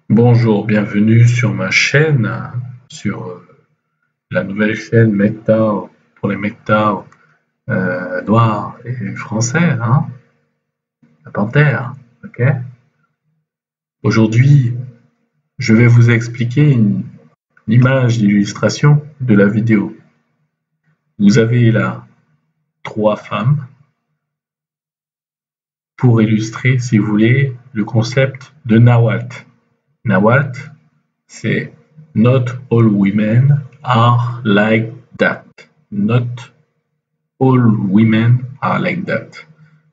Bonjour, bienvenue sur ma chaîne, sur la nouvelle chaîne Meta pour les Meta noirs et français, hein, la panthère, ok? Aujourd'hui, je vais vous expliquer une image d'illustration de la vidéo. Vous avez là 3 femmes pour illustrer, si vous voulez, le concept de Nawalt. Nawalt, c'est Not all women are like that. Not all women are like that.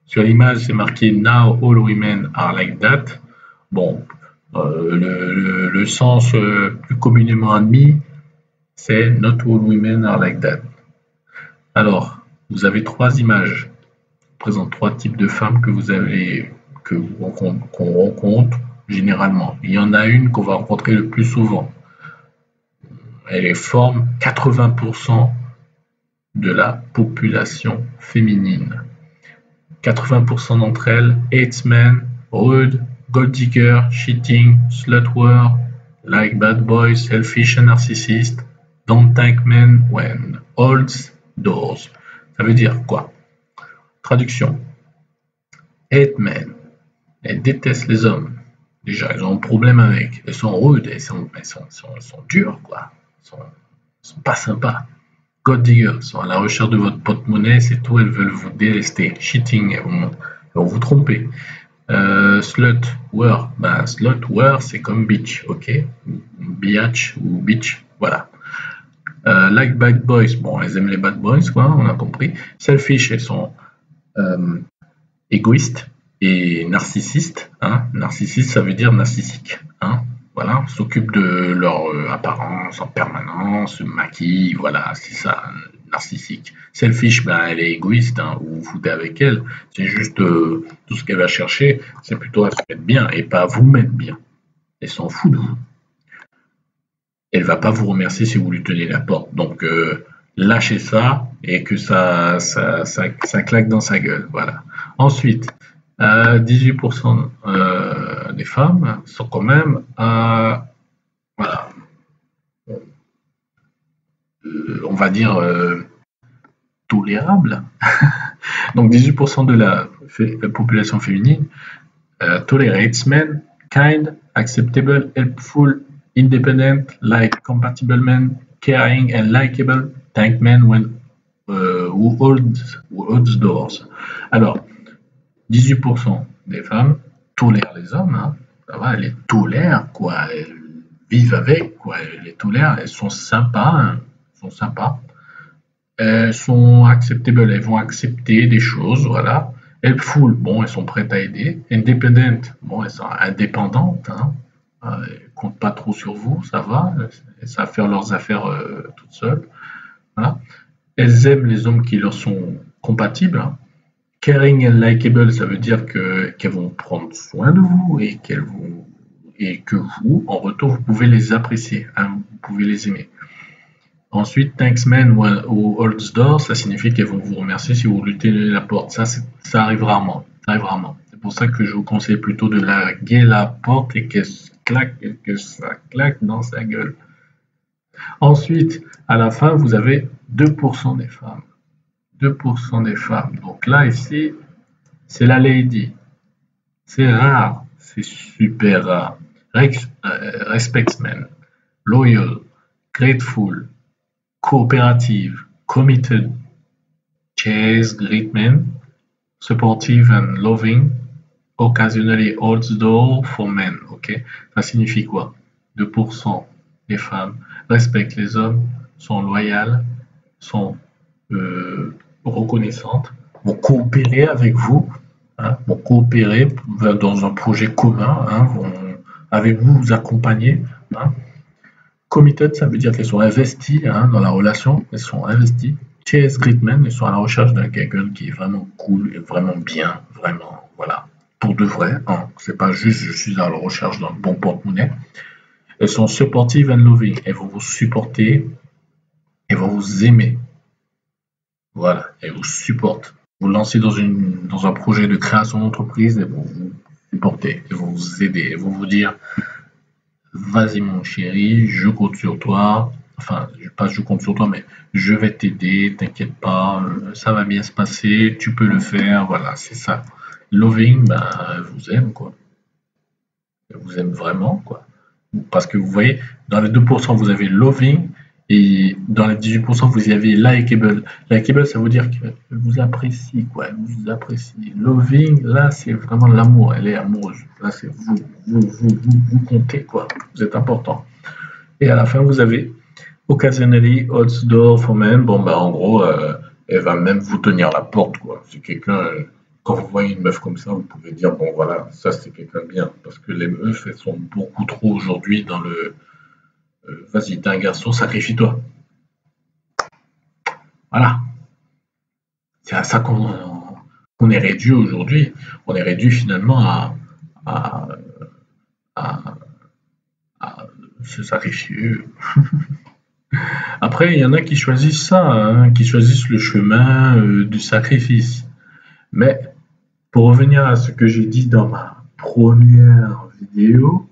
Sur l'image, c'est marqué Now all women are like that. Bon, le sens plus communément admis, c'est Not all women are like that. Alors, vous avez 3 images qui présentent 3 types de femmes qu'on rencontre généralement. Il y en a une qu'on va rencontrer le plus souvent. Elle forme 80% de la population féminine. 80% d'entre elles, hates men, rude, gold digger, cheating, slutwear, like bad boys, selfish and narcissist, don't thank men when holds doors. Ça veut dire quoi? Traduction. Hate men. Elles détestent les hommes. Déjà, elles ont un problème avec. Elles sont rudes, elles sont dures, quoi. Elles sont pas sympas. Gold digger sont à la recherche de votre porte-monnaie, c'est tout, elles veulent vous délester. Cheating, elles vont vous tromper. Slutwear, slutwear c'est comme bitch, ok? Biatch ou bitch, voilà. Like bad boys, bon, elles aiment les bad boys, quoi, on a compris. Selfish, elles sont égoïstes et narcissistes. Hein? Narcissiste, ça veut dire narcissique. Hein? Voilà, s'occupe de leur apparence en permanence, se maquille, voilà, c'est ça, narcissique. Selfish, ben, elle est égoïste, hein, vous vous foutez avec elle, c'est juste tout ce qu'elle va chercher, c'est plutôt à se mettre bien et pas à vous mettre bien. Elle s'en fout de vous. Elle va pas vous remercier si vous lui tenez la porte. Donc lâchez ça et que ça claque dans sa gueule. Voilà. Ensuite, 18% des femmes sont quand même voilà, on va dire tolérables. Donc 18% de la population féminine tolerates men, kind, acceptable, helpful, independent, like compatible men, caring and likable, thank men when who holds doors. Alors, 18% des femmes tolèrent les hommes, hein. Ça va, elles les tolèrent, quoi. Elles vivent avec, quoi. Elles les tolèrent, elles sont sympas, hein. Elles sont acceptables, elles vont accepter des choses, voilà. Helpful, bon, elles sont prêtes à aider. Independent, bon, elles sont indépendantes, hein. Elles comptent pas trop sur vous, ça va. Elles savent faire leurs affaires toutes seules. Voilà. Elles aiment les hommes qui leur sont compatibles, hein. Caring and likable, ça veut dire qu'elles vont prendre soin de vous et que vous, en retour, vous pouvez les apprécier, hein, vous pouvez les aimer. Ensuite, thanks men who holds door, ça signifie qu'elles vont vous remercier si vous lui tenez la porte. Ça arrive rarement. Ça arrive rarement. C'est pour ça que je vous conseille plutôt de larguer la porte et que ça claque dans sa gueule. Ensuite, à la fin, vous avez 2% des femmes. 2% des femmes. Donc là, ici, c'est la lady. C'est rare. C'est super rare. Respectsman, loyal, grateful, cooperative, committed, chase, great men, supportive and loving, occasionally holds the door for men. Ok, ça signifie quoi? 2% des femmes respectent les hommes, sont loyales, sont reconnaissantes, vont coopérer avec vous, hein, vont coopérer dans un projet commun, hein, vont avec vous accompagner. Hein. Committed, ça veut dire qu'elles sont investies, hein, dans la relation, elles sont investies. Chase great men, elles sont à la recherche d'un quelqu'un qui est vraiment cool, vraiment bien, vraiment, voilà, pour de vrai. Hein. C'est pas juste je suis à la recherche d'un bon porte-monnaie. Elles sont supportive and loving, elles vont vous supporter, elles vont vous aimer. Voilà, elles vous supportent. Vous lancez dans un projet de création d'entreprise, elles vont vous supporter, elles vont vous aider, elles vont vous dire vas-y mon chéri, je compte sur toi. Enfin, pas je compte sur toi, mais je vais t'aider, t'inquiète pas, ça va bien se passer, tu peux le faire, voilà, c'est ça. Loving, ben, elle vous aime, quoi. Elle vous aime vraiment, quoi. Parce que vous voyez, dans les 2%, vous avez loving, et dans les 18%, vous y avez likeable. Likeable, ça veut dire qu'elle vous apprécie, quoi. Elle vous apprécie. Loving, là, c'est vraiment l'amour. Elle est amoureuse. Là, c'est vous comptez, quoi. Vous êtes important. Et à la fin, vous avez occasionally holds door for men. Bon, bah, en gros, elle va même vous tenir la porte, quoi. C'est quelqu'un, quand vous voyez une meuf comme ça, vous pouvez dire, bon, voilà, ça, c'est quelqu'un de bien. Parce que les meufs, elles sont beaucoup trop aujourd'hui dans le vas-y, t'es un garçon, sacrifie-toi. Voilà. C'est à ça qu'on est réduit aujourd'hui. On est réduit finalement à, à- à se sacrifier. Après, il y en a qui choisissent ça, hein, qui choisissent le chemin du sacrifice. Mais pour revenir à ce que j'ai dit dans ma première vidéo,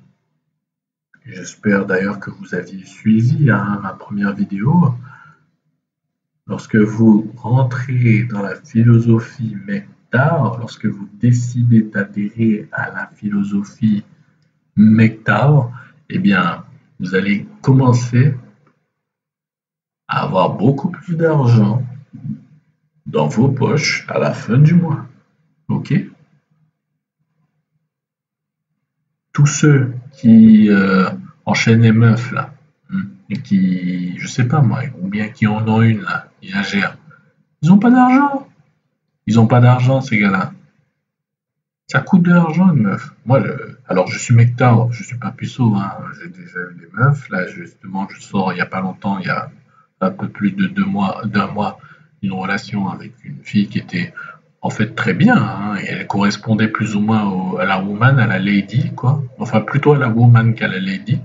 j'espère d'ailleurs que vous aviez suivi hein, ma première vidéo, lorsque vous rentrez dans la philosophie MGTOW, lorsque vous décidez d'adhérer à la philosophie MGTOW, eh bien, vous allez commencer à avoir beaucoup plus d'argent dans vos poches à la fin du mois. OK? Tous ceux qui enchaînent les meufs là, et qui, je sais pas moi, ou bien qui en ont une là, qui la gèrent, ils ont pas d'argent. Ils ont pas d'argent ces gars-là. Ça coûte de l'argent une meuf. Moi, alors je suis mectard, je suis pas puceau, hein. J'ai déjà eu des meufs. Là, justement, je sors il y a pas longtemps, il y a un peu plus de d'un mois, une relation avec une fille qui était en fait très bien, hein, et elle correspondait plus ou moins à la woman, à la lady, quoi. Enfin, plutôt à la woman qu'à la lady,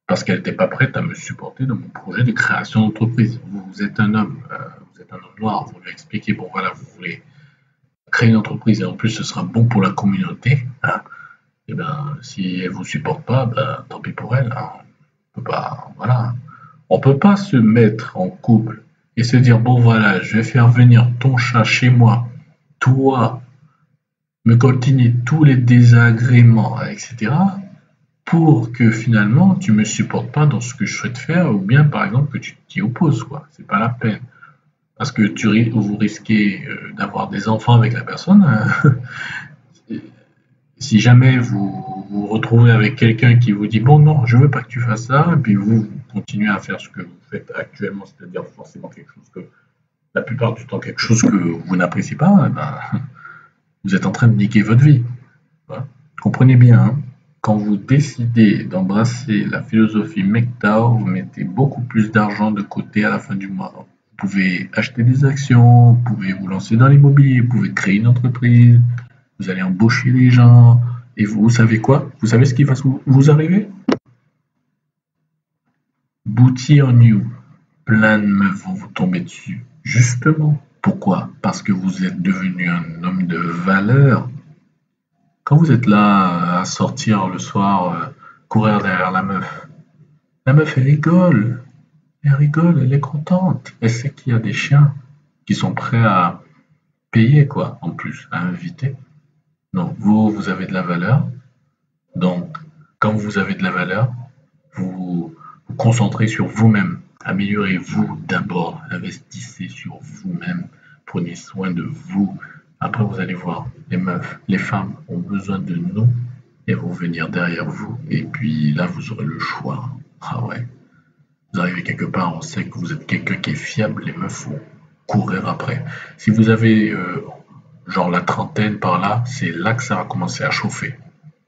parce qu'elle n'était pas prête à me supporter dans mon projet de création d'entreprise. Vous êtes un homme, vous êtes un homme noir, vous lui expliquez, bon voilà, vous voulez créer une entreprise et en plus ce sera bon pour la communauté, hein, et ben si elle vous supporte pas, ben tant pis pour elle. Hein. On peut pas, voilà. On peut pas se mettre en couple et se dire bon voilà, je vais faire venir ton chat chez moi, toi me coltiner tous les désagréments, etc. pour que finalement tu me supportes pas dans ce que je souhaite faire ou bien par exemple que tu t'y opposes quoi. C'est pas la peine. Parce que vous risquez d'avoir des enfants avec la personne. Hein. Si jamais vous vous retrouvez avec quelqu'un qui vous dit bon non, je veux pas que tu fasses ça, et puis vous continuez à faire ce que vous faites actuellement, c'est-à-dire forcément quelque chose que la plupart du temps quelque chose que vous n'appréciez pas, eh ben, vous êtes en train de niquer votre vie. Voilà. Comprenez bien, hein, quand vous décidez d'embrasser la philosophie MGTOW, vous mettez beaucoup plus d'argent de côté à la fin du mois. Vous pouvez acheter des actions, vous pouvez vous lancer dans l'immobilier, vous pouvez créer une entreprise, vous allez embaucher des gens, et vous savez quoi? Vous savez ce qui va vous arriver? Booty on you. Plein de meufs vont vous tomber dessus. Justement. Pourquoi? Parce que vous êtes devenu un homme de valeur. Quand vous êtes là à sortir le soir, courir derrière la meuf elle rigole. Elle rigole, elle est contente. Elle sait qu'il y a des chiens qui sont prêts à payer, quoi, en plus, à inviter. Donc, vous avez de la valeur. Donc, quand vous avez de la valeur, vous vous concentrez sur vous-même. Améliorez-vous d'abord. Investissez sur vous-même. Prenez soin de vous. Après, vous allez voir, les meufs, les femmes ont besoin de nous et vont venir derrière vous. Et puis là, vous aurez le choix. Ah ouais. Vous arrivez quelque part, on sait que vous êtes quelqu'un qui est fiable, les meufs vont courir après. Si vous avez genre la trentaine par là, c'est là que ça va commencer à chauffer.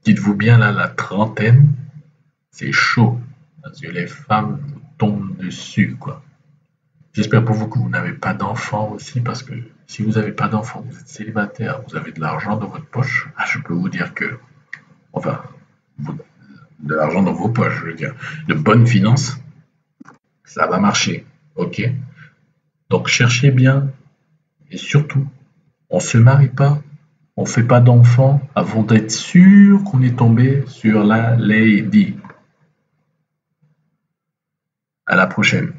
Dites-vous bien là, la trentaine, c'est chaud. Parce que les femmes vous tombent dessus, quoi. J'espère pour vous que vous n'avez pas d'enfants aussi, parce que si vous n'avez pas d'enfants, vous êtes célibataire, vous avez de l'argent dans votre poche, je peux vous dire que, enfin, de l'argent dans vos poches, je veux dire, de bonnes finances, ça va marcher, ok? Donc cherchez bien, et surtout, on se marie pas, on fait pas d'enfants avant d'être sûr qu'on est tombé sur la lady. À la prochaine.